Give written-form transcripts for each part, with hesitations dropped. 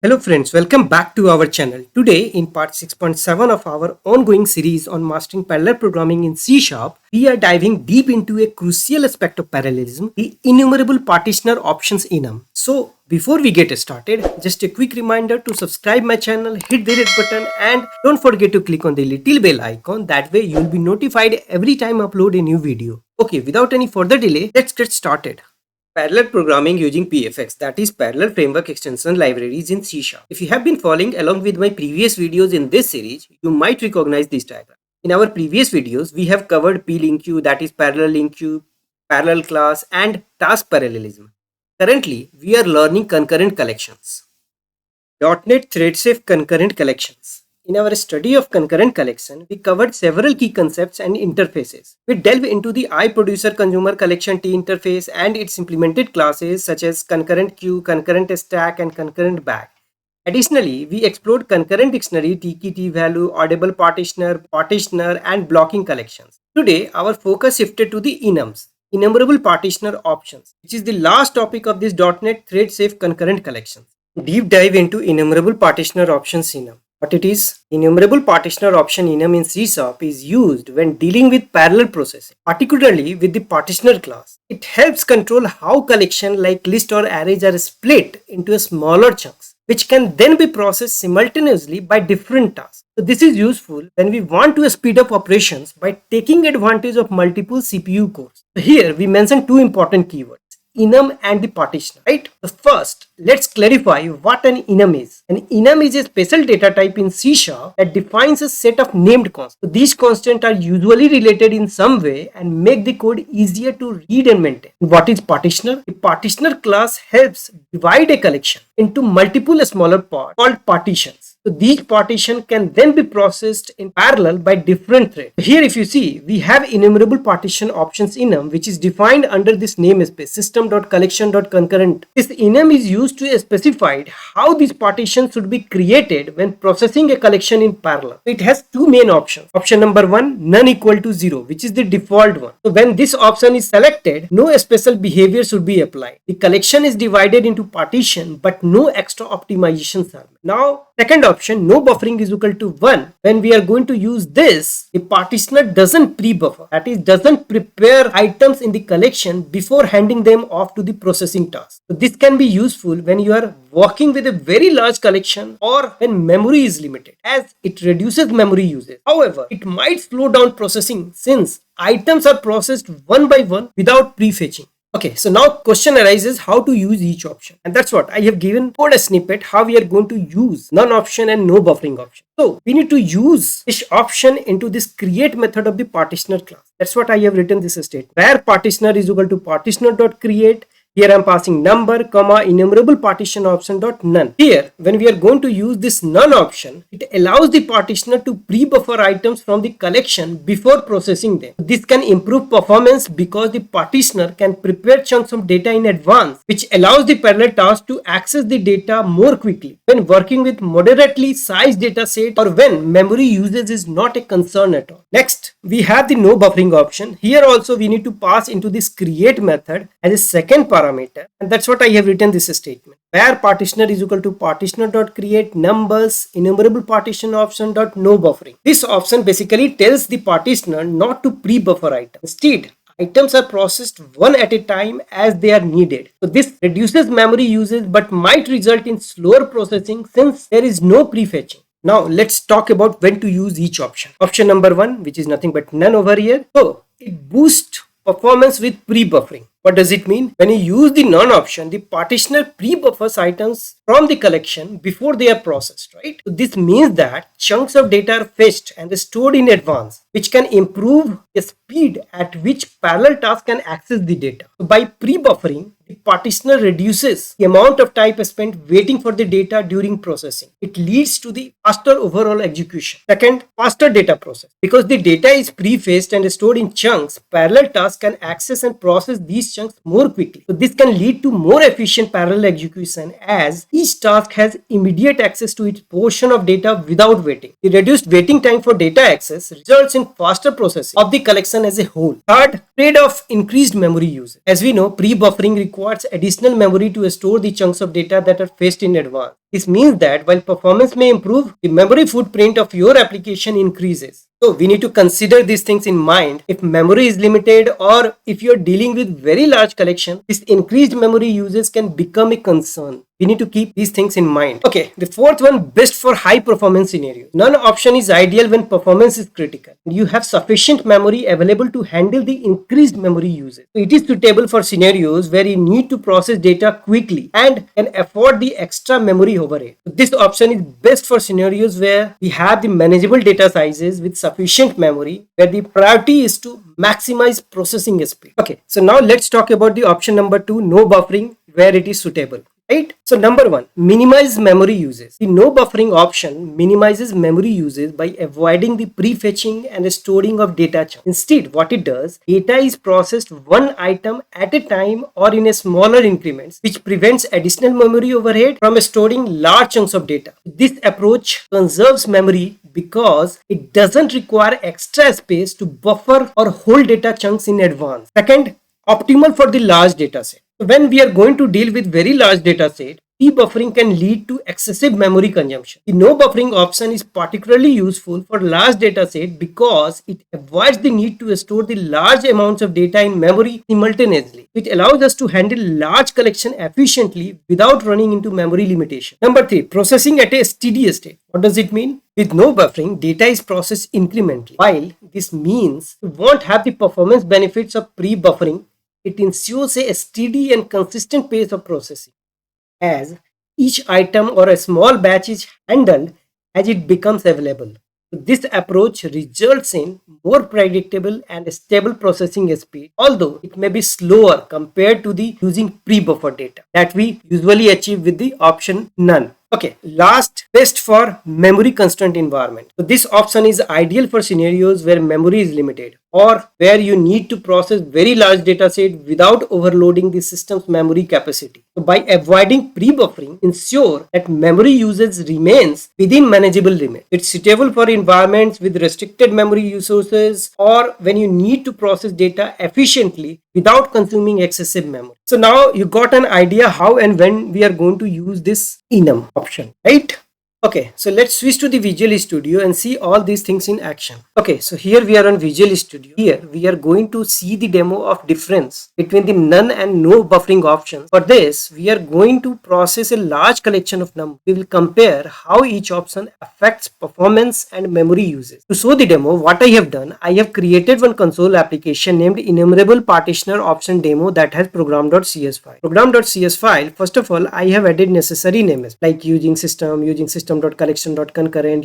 Hello friends, welcome back to our channel. Today in part 6.7 of our ongoing series on mastering parallel programming in C#, we are diving deep into a crucial aspect of parallelism, the enumerable partitioner options enum. So before we get started, just a quick reminder to subscribe my channel, hit the red button and don't forget to click on the little bell icon. That way you'll be notified every time I upload a new video. Okay, without any further delay, let's get started. Parallel programming using PFX, that is Parallel Framework Extension Libraries in C#. If you have been following along with my previous videos in this series, you might recognize this diagram. In our previous videos, we have covered PLINQ, that is Parallel Link Queue, Parallel Class and Task Parallelism. Currently, we are learning concurrent collections. .NET Thread-Safe Concurrent Collections. In our study of concurrent collection, we covered several key concepts and interfaces. We delve into the iProducer Consumer Collection T interface and its implemented classes such as concurrent queue, concurrent stack, and concurrent bag. Additionally, we explored concurrent dictionary, T-key, T-value, audible partitioner, partitioner, and blocking collections. Today, our focus shifted to the enums, enumerable partitioner options, which is the last topic of this .NET Thread-Safe Concurrent Collections. Deep dive into enumerable partitioner options enum. What it is? Enumerable partitioner option enum in C# is used when dealing with parallel processing, particularly with the partitioner class. It helps control how collection like list or arrays are split into smaller chunks, which can then be processed simultaneously by different tasks. So this is useful when we want to speed up operations by taking advantage of multiple CPU cores. So here we mention two important keywords, enum and the partitioner, right? So first, let's clarify what an enum is. An enum is a special data type in C# that defines a set of named constants. So these constants are usually related in some way and make the code easier to read and maintain. What is partitioner? The partitioner class helps divide a collection into multiple smaller parts called partitions. So these partitions can then be processed in parallel by different threads. Here if you see, we have enumerable partition options enum, which is defined under this namespace system.collection.concurrent. This enum is used to specify how these partitions should be created when processing a collection in parallel. It has two main options. Option number 1, none equal to 0, which is the default one. So when this option is selected, no special behavior should be applied. The collection is divided into partition, but no extra optimizations are made. Now, second option, no buffering is equal to 1. When we are going to use this, the partitioner doesn't pre-buffer, that is, doesn't prepare items in the collection before handing them off to the processing task. So this can be useful when you are working with a very large collection or when memory is limited, as it reduces memory usage. However, it might slow down processing since items are processed one by one without prefetching. Okay, so now question arises how to use each option, and that's what I have given code a snippet how we are going to use none option and no buffering option. So we need to use this option into this create method of the partitioner class. That's what I have written this statement, where partitioner is equal to Partitioner.Create. Here I am passing number, comma, enumerable partition option dot none. Here, when we are going to use this none option, it allows the partitioner to pre-buffer items from the collection before processing them. This can improve performance because the partitioner can prepare chunks of data in advance, which allows the parallel task to access the data more quickly when working with moderately sized data set or when memory usage is not a concern at all. Next, we have the no buffering option. Here also we need to pass into this create method as a second parameter, and that's what I have written this statement, where partitioner is equal to Partitioner.Create numbers enumerable partition option dot no buffering. This option basically tells the partitioner not to pre-buffer items. Instead, items are processed one at a time as they are needed. So this reduces memory usage but might result in slower processing since there is no prefetching. Now let's talk about when to use each option. Option number 1, which is nothing but none over here. So it boosts performance with pre-buffering. What does it mean? When you use the none option, the partitioner pre-buffers items from the collection before they are processed, right? So this means that chunks of data are fetched and stored in advance, which can improve the speed at which parallel tasks can access the data. So by pre-buffering, the partitioner reduces the amount of time spent waiting for the data during processing. It leads to the faster overall execution. Second, faster data process. Because the data is pre-fetched and stored in chunks, parallel tasks can access and process these chunks more quickly. So this can lead to more efficient parallel execution as each task has immediate access to its portion of data without waiting. The reduced waiting time for data access results in faster processing of the collection as a whole. Third, trade-off increased memory use. As we know, pre-buffering requires additional memory to store the chunks of data that are fetched in advance. This means that while performance may improve, the memory footprint of your application increases. So we need to consider these things in mind. If memory is limited or if you're dealing with very large collection, this increased memory usage can become a concern. We need to keep these things in mind. Okay, the fourth one, best for high performance scenarios. None option is ideal when performance is critical. You have sufficient memory available to handle the increased memory usage. So it is suitable for scenarios where you need to process data quickly and can afford the extra memory overhead. So this option is best for scenarios where we have the manageable data sizes with sufficient memory, where the priority is to maximize processing speed. Okay, so now let's talk about the option number 2, no buffering, where it is suitable. Right? So number 1, minimize memory uses. The no buffering option minimizes memory uses by avoiding the prefetching and storing of data chunks. Instead, what it does, data is processed one item at a time or in a smaller increments, which prevents additional memory overhead from storing large chunks of data. This approach conserves memory because it doesn't require extra space to buffer or hold data chunks in advance. Second, optimal for the large data set. So when we are going to deal with very large data set, pre-buffering can lead to excessive memory consumption. The no buffering option is particularly useful for large data set because it avoids the need to store the large amounts of data in memory simultaneously. It allows us to handle large collection efficiently without running into memory limitation. Number 3, processing at a steady state. What does it mean? With no buffering, data is processed incrementally. While this means you won't have the performance benefits of pre-buffering, it ensures a steady and consistent pace of processing, as each item or a small batch is handled as it becomes available. So this approach results in more predictable and stable processing speed, although it may be slower compared to the using pre-buffered data that we usually achieve with the option none. Okay, last, best for memory constraint environment. So this option is ideal for scenarios where memory is limited or where you need to process very large data set without overloading the system's memory capacity. So by avoiding pre-buffering, ensure that memory usage remains within manageable limits. It's suitable for environments with restricted memory resources or when you need to process data efficiently without consuming excessive memory. So now you got an idea how and when we are going to use this enum option, right? Okay, so let's switch to the Visual Studio and see all these things in action. Okay, so here we are on Visual Studio. Here we are going to see the demo of difference between the none and no buffering options. For this, we are going to process a large collection of numbers. We will compare how each option affects performance and memory usage. To show the demo, what I have done, I have created one console application named EnumerablePartitionerOptions Demo that has program.cs file. Program.cs file, first of all, I have added necessary names like using system.collection.concurrent,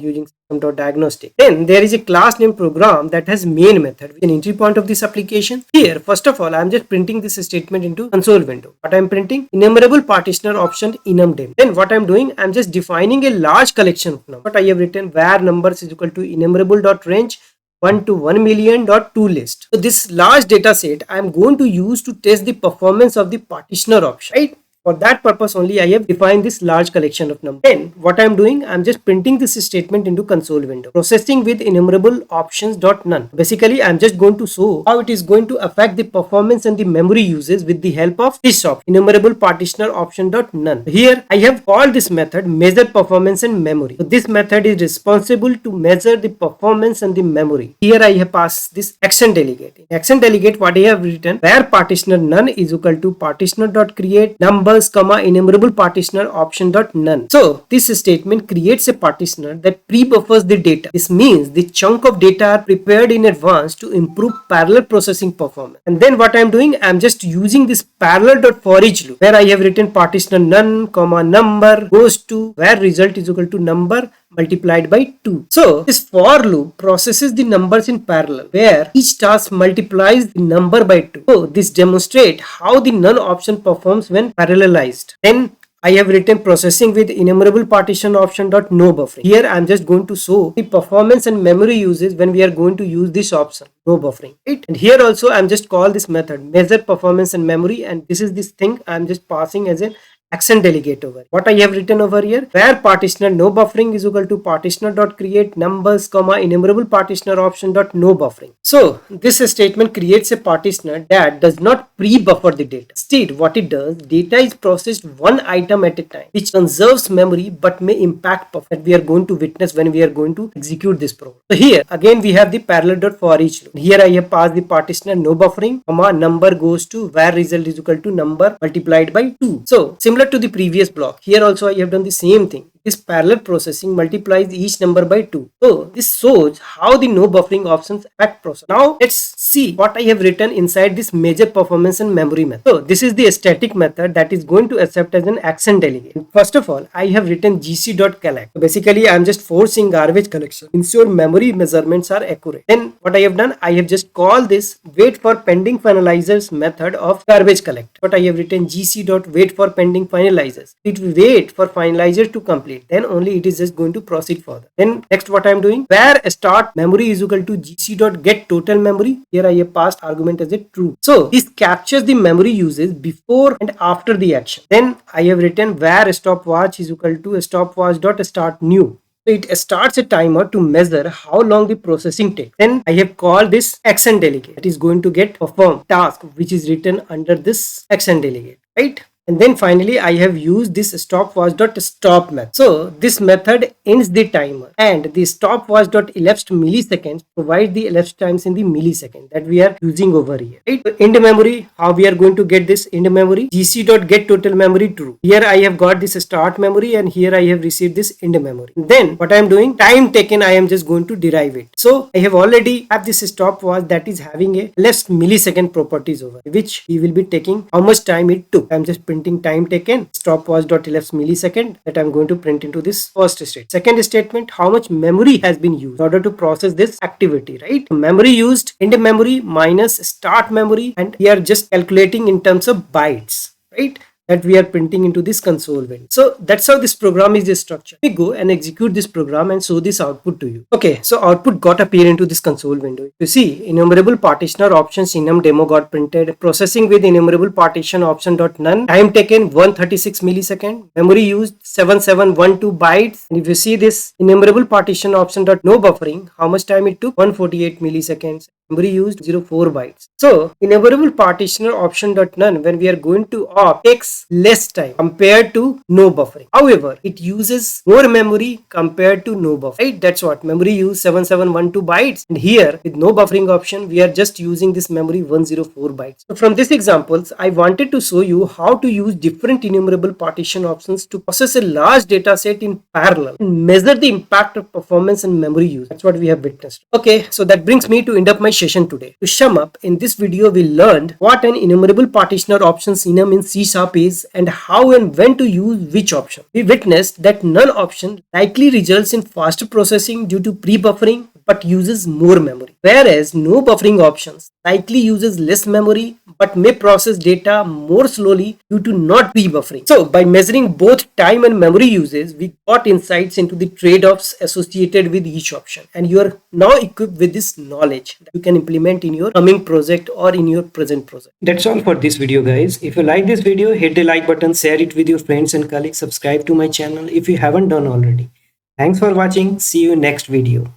using system.diagnostic. Then there is a class named program that has main method with an entry point of this application. Here, first of all, I am just printing this statement into console window. What I am printing? Enumerable partitioner option enum demo. Then what I am doing? I am just defining a large collection of numbers. What I have written, where numbers is equal to enumerable.range 1 to 1 million.to list. So this large data set I am going to use to test the performance of the partitioner option, right? For that purpose only I have defined this large collection of numbers. Then what I am doing, I am just printing this statement into console window. Processing with enumerable options.none. Basically, I am just going to show how it is going to affect the performance and the memory uses with the help of this option, enumerable partitioner option.none. Here I have called this method measure performance and memory. So this method is responsible to measure the performance and the memory. Here I have passed this action delegate. In action delegate, what I have written, where partitioner none is equal to Partitioner.Create numbers, enumerable partitioner option.none. So this statement creates a partitioner that pre-buffers the data. This means the chunk of data are prepared in advance to improve parallel processing performance. And then what I am doing, I am just using this Parallel.ForEach loop where I have written partitioner none, number goes to where result is equal to number multiplied by 2. So this for loop processes the numbers in parallel where each task multiplies the number by 2. So this demonstrates how the none option performs when parallelized. Then I have written processing with enumerable partition option dot no buffering. Here I am just going to show the performance and memory uses when we are going to use this option, no buffering, right? And here also I am just call this method measure performance and memory, and this is this thing I am just passing as an action delegate over. What I have written over here, where partitioner no buffering is equal to partitioner.create numbers comma enumerable partitioner option dot no buffering. So this statement creates a partitioner that does not pre-buffer the data. Instead, what it does, data is processed one item at a time, which conserves memory but may impact performance that we are going to witness when we are going to execute this program. So here again we have the Parallel.ForEach loop. Here I have passed the partitioner no buffering comma number goes to where result is equal to number multiplied by 2. So similar to the previous block, here also I have done the same thing. This parallel processing multiplies each number by 2. So this shows how the no buffering options affect process. Now let's see what I have written inside this measure performance and memory method. So this is the static method that is going to accept as an action delegate. First of all, I have written gc.collect. So basically I am just forcing garbage collection. Ensure memory measurements are accurate. Then what I have done, I have just called this wait for pending finalizers method of garbage collect. But I have written gc.wait for pending finalizers. It will wait for finalizers to complete. Then only it is just going to proceed further. Then next what I am doing, where start memory is equal to gc.get total memory. Here I have passed argument as a true. So this captures the memory uses before and after the action. Then I have written where stopwatch is equal to stopwatch.start new. So it starts a timer to measure how long the processing takes. Then I have called this action delegate that is going to get perform task, which is written under this action delegate, right? And then finally I have used this stopwatch.stop method. So this method ends the timer, and the stopwatch.elapsed milliseconds provide the elapsed times in the millisecond that we are using over here, right? So end memory, how we are going to get this end memory, gc.get total memory true. Here I have got this start memory, and here I have received this end memory. Then what I am doing, time taken, I am just going to derive it. So I have already have this stopwatch that is having a elapsed millisecond properties over, which we will be taking how much time it took. I am just printing time taken stopwatch.elapsed millisecond that I'm going to print into this first state. Second statement, how much memory has been used in order to process this activity, right? Memory used, end memory minus start memory, and we are just calculating in terms of bytes, right? That we are printing into this console window. So that's how this program is structured. We go and execute this program and show this output to you. Okay, so output got appear into this console window. You see, enumerable partitioner options enum demo got printed. Processing with enumerable partition option dot none. Time taken 136 millisecond. Memory used 7712 bytes. And if you see this enumerable partition option dot no buffering, how much time it took? 148 milliseconds. Memory used 04 bytes. So enumerable partitioner option dot none, when we are going to opt, takes less time compared to no buffering. However, it uses more memory compared to no buffering, right? That's what memory use 7712 bytes, and here with no buffering option we are just using this memory 104 bytes. So from these examples I wanted to show you how to use different enumerable partition options to process a large data set in parallel and measure the impact of performance and memory use. That's what we have witnessed. Okay, so that brings me to end up my session today. To sum up, in this video we learned what an enumerable partitioner options enum in C# is and how and when to use which option. We witnessed that none option likely results in faster processing due to pre-buffering but uses more memory, whereas no buffering options likely uses less memory but may process data more slowly due to not pre-buffering. So by measuring both time and memory uses, we got insights into the trade-offs associated with each option, and you are now equipped with this knowledge that you can implement in your coming project or in your present project. That's all for this video, guys. If you like this video, hit the like button, share it with your friends and colleagues, subscribe to my channel if you haven't done already. Thanks for watching. See you next video.